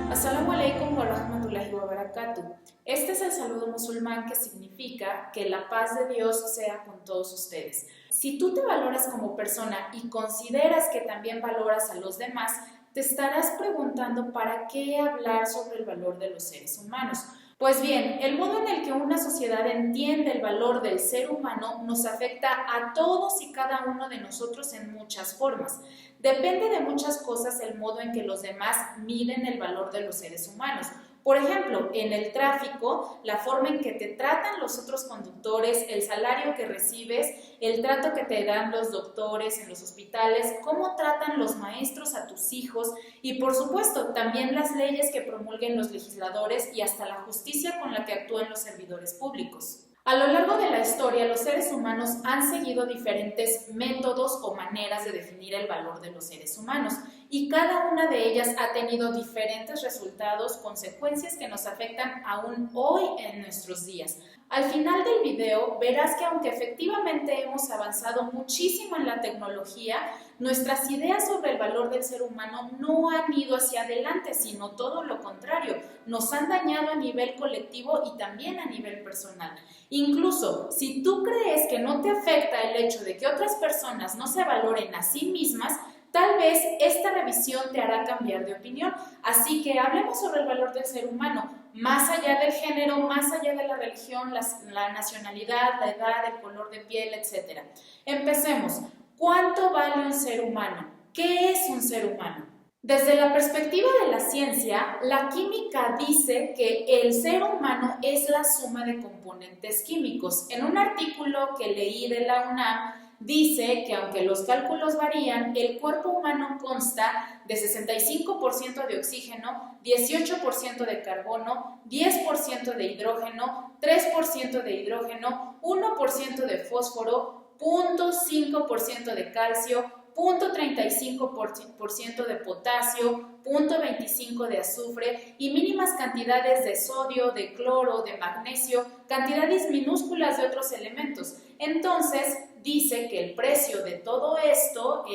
Assalamu alaikum wa rahmatullahi wa barakatuh. Este es el saludo musulmán que significa que la paz de Dios sea con todos ustedes. Si tú te valoras como persona y consideras que también valoras a los demás, te estarás preguntando para qué hablar sobre el valor de los seres humanos. Pues bien, el modo en el que una sociedad entiende el valor del ser humano nos afecta a todos y cada uno de nosotros en muchas formas. Depende de muchas cosas el modo en que los demás miden el valor de los seres humanos. Por ejemplo, en el tráfico, la forma en que te tratan los otros conductores, el salario que recibes, el trato que te dan los doctores en los hospitales, cómo tratan los maestros a tus hijos y, por supuesto, también las leyes que promulguen los legisladores y hasta la justicia con la que actúan los servidores públicos. A lo largo de la historia, los seres humanos han seguido diferentes métodos o maneras de definir el valor de los seres humanos y cada una de ellas ha tenido diferentes resultados, consecuencias que nos afectan aún hoy en nuestros días. Al final del video verás que aunque efectivamente hemos avanzado muchísimo en la tecnología, nuestras ideas sobre el valor del ser humano no han ido hacia adelante, sino todo lo contrario, nos han dañado a nivel colectivo y también a nivel personal. Incluso, si tú crees que no te afecta el hecho de que otras personas no se valoren a sí mismas, tal vez esta revisión te hará cambiar de opinión. Así que hablemos sobre el valor del ser humano, más allá del género, más allá de la religión, la nacionalidad, la edad, el color de piel, etc. Empecemos. ¿Cuánto vale un ser humano? ¿Qué es un ser humano? Desde la perspectiva de la ciencia, la química dice que el ser humano es la suma de componentes químicos. En un artículo que leí de la UNAM, dice que aunque los cálculos varían, el cuerpo humano consta de 65% de oxígeno, 18% de carbono, 10% de hidrógeno, 3% de hidrógeno, 1% de fósforo, 0.5% de calcio, 0.35% de potasio, 0.25% de azufre y mínimas cantidades de sodio, de cloro, de magnesio, cantidades minúsculas de otros elementos. Entonces, dice que el precio de todo esto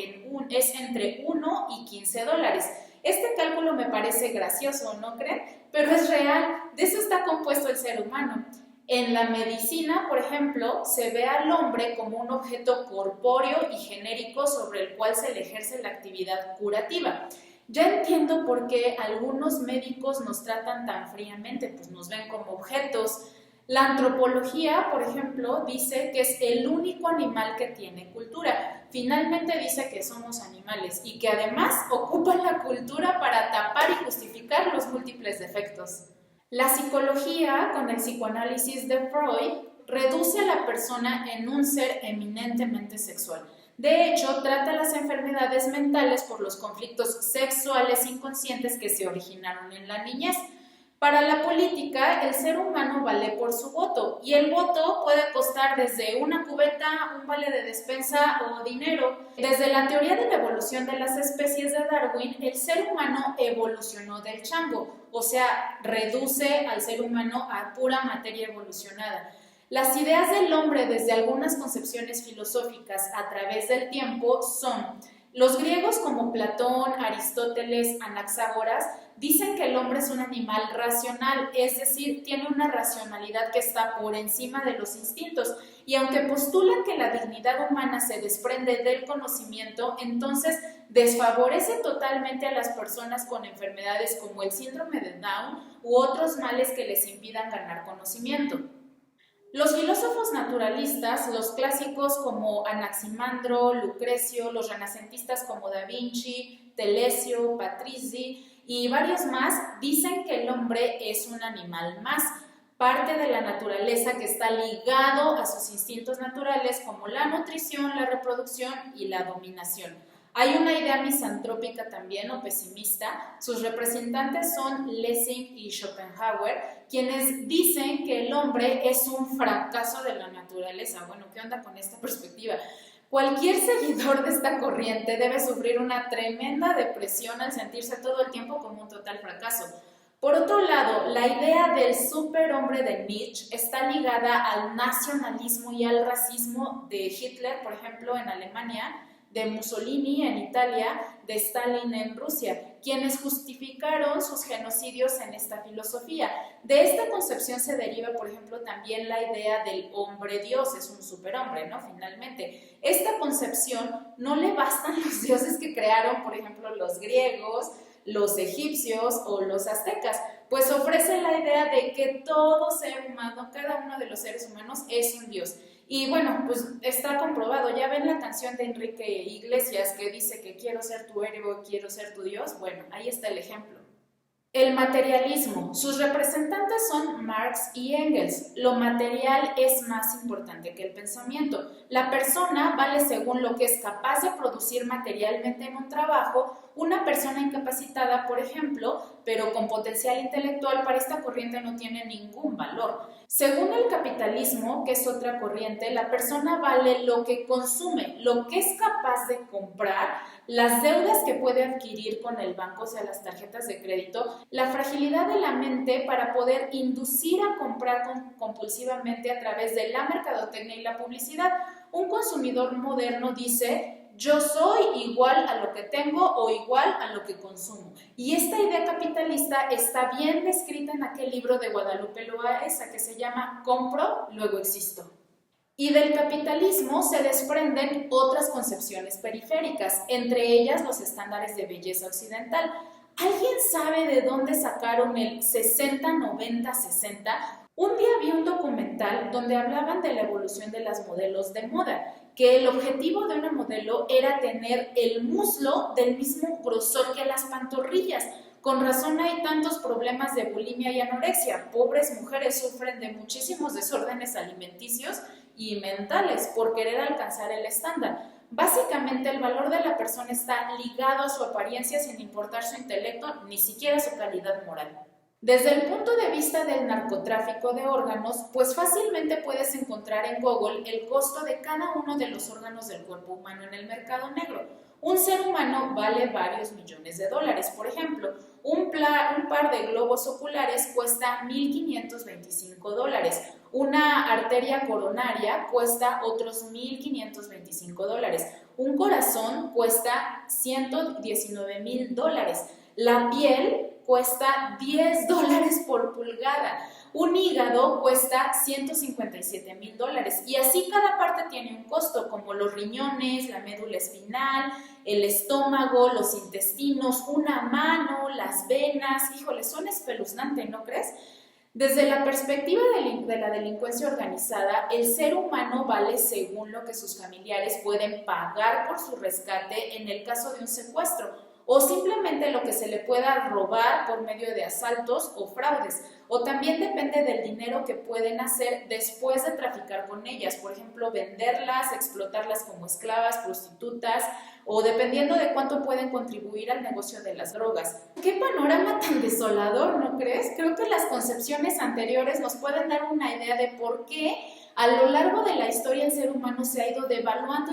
es entre 1 y 15 dólares. Este cálculo me parece gracioso, ¿no creen? Pero es real, de eso está compuesto el ser humano. En la medicina, por ejemplo, se ve al hombre como un objeto corpóreo y genérico sobre el cual se le ejerce la actividad curativa. Ya entiendo por qué algunos médicos nos tratan tan fríamente, pues nos ven como objetos. La antropología, por ejemplo, dice que es el único animal que tiene cultura. Finalmente dice que somos animales y que además ocupan la cultura para tapar y justificar los múltiples defectos. La psicología, con el psicoanálisis de Freud, reduce a la persona en un ser eminentemente sexual. De hecho, trata las enfermedades mentales por los conflictos sexuales inconscientes que se originaron en la niñez. Para la política, el ser humano vale por su voto y el voto puede costar desde una cubeta, un vale de despensa o dinero. Desde la teoría de la evolución de las especies de Darwin, el ser humano evolucionó del chango, o sea, reduce al ser humano a pura materia evolucionada. Las ideas del hombre desde algunas concepciones filosóficas a través del tiempo son: los griegos como Platón, Aristóteles, Anaxágoras dicen que el hombre es un animal racional, es decir, tiene una racionalidad que está por encima de los instintos, y aunque postulan que la dignidad humana se desprende del conocimiento, entonces desfavorece totalmente a las personas con enfermedades como el síndrome de Down u otros males que les impidan ganar conocimiento. Los filósofos naturalistas, los clásicos como Anaximandro, Lucrecio, los renacentistas como Da Vinci, Telesio, Patrizzi y varios más, dicen que el hombre es un animal más, parte de la naturaleza que está ligado a sus instintos naturales como la nutrición, la reproducción y la dominación. Hay una idea misantrópica también o pesimista. Sus representantes son Lessing y Schopenhauer, quienes dicen que el hombre es un fracaso de la naturaleza. Bueno, ¿qué onda con esta perspectiva? Cualquier seguidor de esta corriente debe sufrir una tremenda depresión al sentirse todo el tiempo como un total fracaso. Por otro lado, la idea del superhombre de Nietzsche está ligada al nacionalismo y al racismo de Hitler, por ejemplo, en Alemania, de Mussolini en Italia, de Stalin en Rusia, quienes justificaron sus genocidios en esta filosofía. De esta concepción se deriva, por ejemplo, también la idea del hombre Dios, es un superhombre, ¿no? Finalmente, esta concepción no le bastan los dioses que crearon, por ejemplo, los griegos, los egipcios o los aztecas, pues ofrece la idea de que todo ser humano, cada uno de los seres humanos es un dios. Y bueno, pues está comprobado, ya ven la canción de Enrique Iglesias que dice que quiero ser tu héroe, quiero ser tu Dios, bueno, ahí está el ejemplo. El materialismo, sus representantes son Marx y Engels. Lo material es más importante que el pensamiento. La persona vale según lo que es capaz de producir materialmente en un trabajo. Una persona incapacitada, por ejemplo, pero con potencial intelectual, para esta corriente no tiene ningún valor. Según el capitalismo, que es otra corriente, la persona vale lo que consume, lo que es capaz de comprar, las deudas que puede adquirir con el banco, o sea, las tarjetas de crédito, la fragilidad de la mente para poder inducir a comprar compulsivamente a través de la mercadotecnia y la publicidad. Un consumidor moderno dice: yo soy igual a lo que tengo o igual a lo que consumo. Y esta idea capitalista está bien descrita en aquel libro de Guadalupe Loaesa que se llama Compro, luego existo. Y del capitalismo se desprenden otras concepciones periféricas, entre ellas los estándares de belleza occidental. ¿Alguien sabe de dónde sacaron el 60-90-60? Un día vi un documental donde hablaban de la evolución de las modelos de moda, que el objetivo de una modelo era tener el muslo del mismo grosor que las pantorrillas. Con razón hay tantos problemas de bulimia y anorexia. Pobres mujeres sufren de muchísimos desórdenes alimenticios y mentales por querer alcanzar el estándar. Básicamente el valor de la persona está ligado a su apariencia sin importar su intelecto, ni siquiera su calidad moral. Desde el punto de vista del narcotráfico de órganos, pues fácilmente puedes encontrar en Google el costo de cada uno de los órganos del cuerpo humano en el mercado negro. Un ser humano vale varios millones de dólares. Por ejemplo, un par de globos oculares cuesta $1,525. Una arteria coronaria cuesta otros $1,525. Un corazón cuesta $119,000. La piel cuesta $10 por pulgada. Un hígado cuesta $157,000. Y así cada parte tiene un costo, como los riñones, la médula espinal, el estómago, los intestinos, una mano, las venas. Híjole, son espeluznante, ¿no crees? Desde la perspectiva de la delincuencia organizada, el ser humano vale según lo que sus familiares pueden pagar por su rescate en el caso de un secuestro, o simplemente lo que se le pueda robar por medio de asaltos o fraudes, o también depende del dinero que pueden hacer después de traficar con ellas, por ejemplo, venderlas, explotarlas como esclavas, prostitutas, o dependiendo de cuánto pueden contribuir al negocio de las drogas. ¡Qué panorama tan desolador!, ¿no crees? Creo que las concepciones anteriores nos pueden dar una idea de por qué a lo largo de la historia el ser humano se ha ido devaluando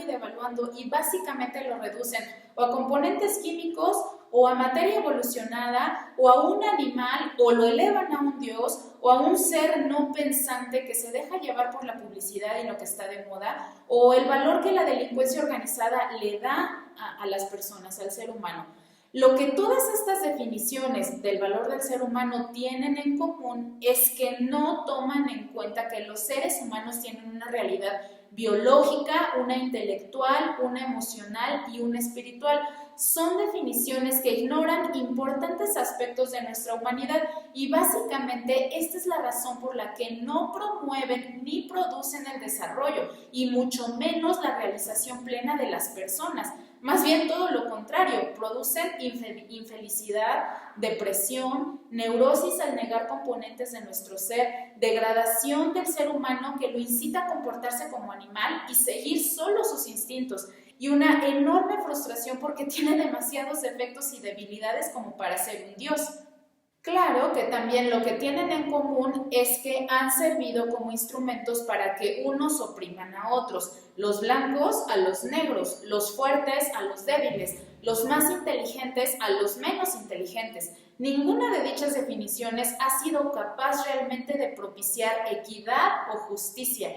y básicamente lo reducen o a componentes químicos o a materia evolucionada o a un animal o lo elevan a un dios o a un ser no pensante que se deja llevar por la publicidad y lo que está de moda, o el valor que la delincuencia organizada le da a las personas, al ser humano. Lo que todas estas definiciones del valor del ser humano tienen en común es que no toman en cuenta que los seres humanos tienen una realidad biológica, una intelectual, una emocional y una espiritual. Son definiciones que ignoran importantes aspectos de nuestra humanidad y básicamente esta es la razón por la que no promueven ni producen el desarrollo y mucho menos la realización plena de las personas. Más bien todo lo contrario, producen infelicidad, depresión, neurosis al negar componentes de nuestro ser, degradación del ser humano que lo incita a comportarse como animal y seguir solo sus instintos, y una enorme frustración porque tiene demasiados defectos y debilidades como para ser un dios. Claro que también lo que tienen en común es que han servido como instrumentos para que unos opriman a otros, los blancos a los negros, los fuertes a los débiles, los más inteligentes a los menos inteligentes. Ninguna de dichas definiciones ha sido capaz realmente de propiciar equidad o justicia.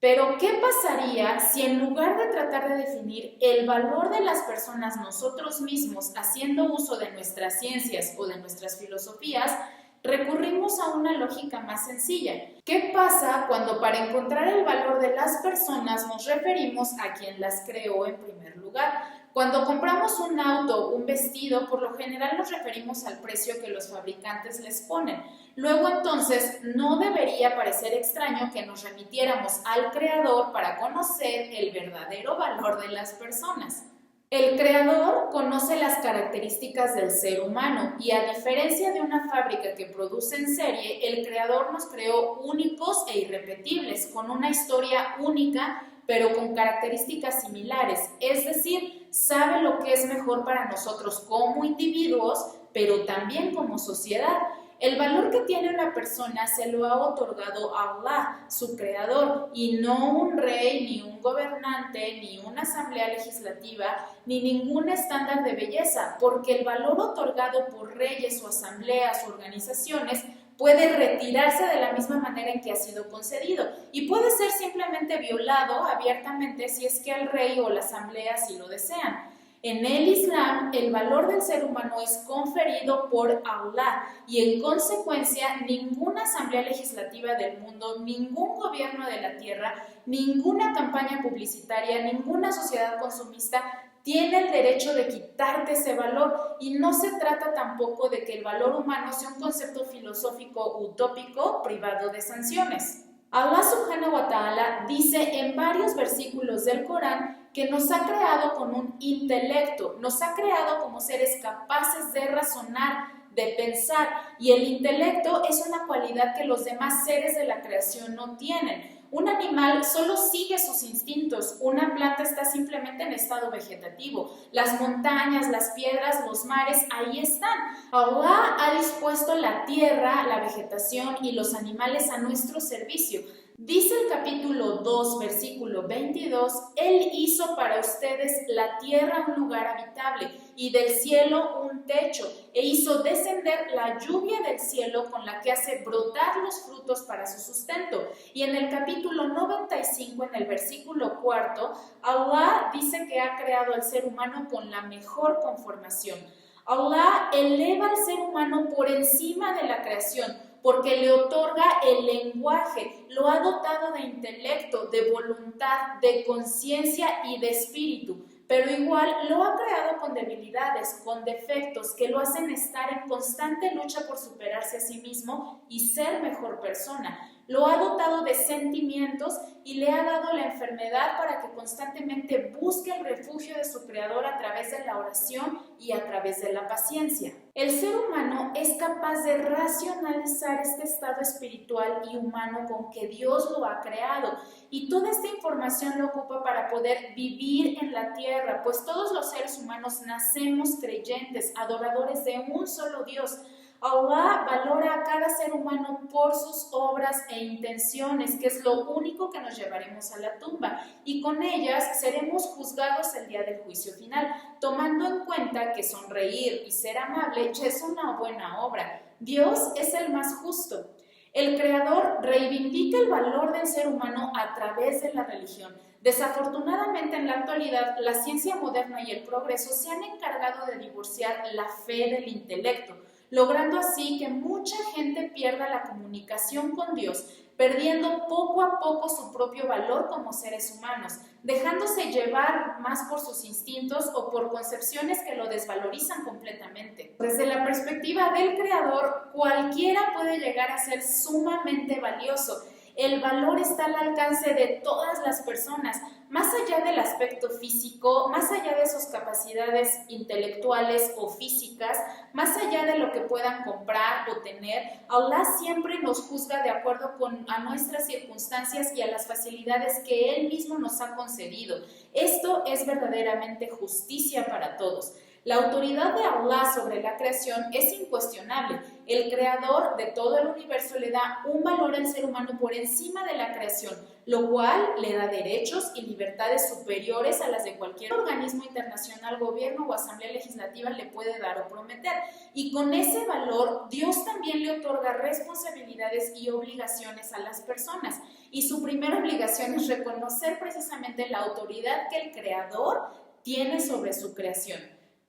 Pero, ¿qué pasaría si en lugar de tratar de definir el valor de las personas nosotros mismos haciendo uso de nuestras ciencias o de nuestras filosofías, recurrimos a una lógica más sencilla? ¿Qué pasa cuando para encontrar el valor de las personas nos referimos a quien las creó en primer lugar? Cuando compramos un auto o un vestido, por lo general nos referimos al precio que los fabricantes les ponen. Luego entonces no debería parecer extraño que nos remitiéramos al creador para conocer el verdadero valor de las personas. El creador conoce las características del ser humano y a diferencia de una fábrica que produce en serie, el creador nos creó únicos e irrepetibles, con una historia única pero con características similares, es decir, sabe lo que es mejor para nosotros como individuos, pero también como sociedad. El valor que tiene una persona se lo ha otorgado a Allah, su creador, y no un rey, ni un gobernante, ni una asamblea legislativa, ni ningún estándar de belleza, porque el valor otorgado por reyes o asambleas o organizaciones puede retirarse de la misma manera en que ha sido concedido y puede ser simplemente violado abiertamente si es que el rey o la asamblea así lo desean. En el Islam, el valor del ser humano es conferido por Allah y en consecuencia ninguna asamblea legislativa del mundo, ningún gobierno de la tierra, ninguna campaña publicitaria, ninguna sociedad consumista tiene el derecho de quitarte ese valor, y no se trata tampoco de que el valor humano sea un concepto filosófico utópico privado de sanciones. Allah subhanahu wa ta'ala dice en varios versículos del Corán que nos ha creado con un intelecto, nos ha creado como seres capaces de razonar, de pensar, y el intelecto es una cualidad que los demás seres de la creación no tienen. Un animal solo sigue sus instintos, una planta está simplemente en estado vegetativo. Las montañas, las piedras, los mares, ahí están. Allah ha dispuesto la tierra, la vegetación y los animales a nuestro servicio. Dice el capítulo 2, versículo 22, Él hizo para ustedes la tierra un lugar habitable y del cielo un techo, e hizo descender la lluvia del cielo con la que hace brotar los frutos para su sustento. Y en el capítulo 95, en el versículo 4, Allah dice que ha creado al ser humano con la mejor conformación. Allah eleva al ser humano por encima de la creación, porque le otorga el lenguaje, lo ha dotado de intelecto, de voluntad, de conciencia y de espíritu, pero igual lo ha creado con debilidades, con defectos que lo hacen estar en constante lucha por superarse a sí mismo y ser mejor persona. Lo ha dotado de sentimientos y le ha dado la enfermedad para que constantemente busque el refugio de su creador a través de la oración y a través de la paciencia. El ser humano es capaz de racionalizar este estado espiritual y humano con que Dios lo ha creado, y toda esta información lo ocupa para poder vivir en la tierra, pues todos los seres humanos nacemos creyentes, adoradores de un solo Dios. Allah valora a cada ser humano por sus obras e intenciones, que es lo único que nos llevaremos a la tumba, y con ellas seremos juzgados el día del juicio final, tomando en cuenta que sonreír y ser amable ya es una buena obra. Dios es el más justo. El Creador reivindica el valor del ser humano a través de la religión. Desafortunadamente, en la actualidad, la ciencia moderna y el progreso se han encargado de divorciar la fe del intelecto, logrando así que mucha gente pierda la comunicación con Dios, perdiendo poco a poco su propio valor como seres humanos, dejándose llevar más por sus instintos o por concepciones que lo desvalorizan completamente. Desde la perspectiva del Creador, cualquiera puede llegar a ser sumamente valioso. El valor está al alcance de todas las personas, más allá del aspecto físico, más allá de sus capacidades intelectuales o físicas, más allá de lo que puedan comprar o tener. Allah siempre nos juzga de acuerdo a nuestras circunstancias y a las facilidades que Él mismo nos ha concedido. Esto es verdaderamente justicia para todos. La autoridad de Allah sobre la creación es incuestionable. El creador de todo el universo le da un valor al ser humano por encima de la creación, lo cual le da derechos y libertades superiores a las de cualquier organismo internacional, gobierno o asamblea legislativa le puede dar o prometer. Y con ese valor, Dios también le otorga responsabilidades y obligaciones a las personas. Y su primera obligación es reconocer precisamente la autoridad que el Creador tiene sobre su creación.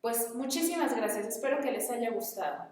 Pues muchísimas gracias, espero que les haya gustado.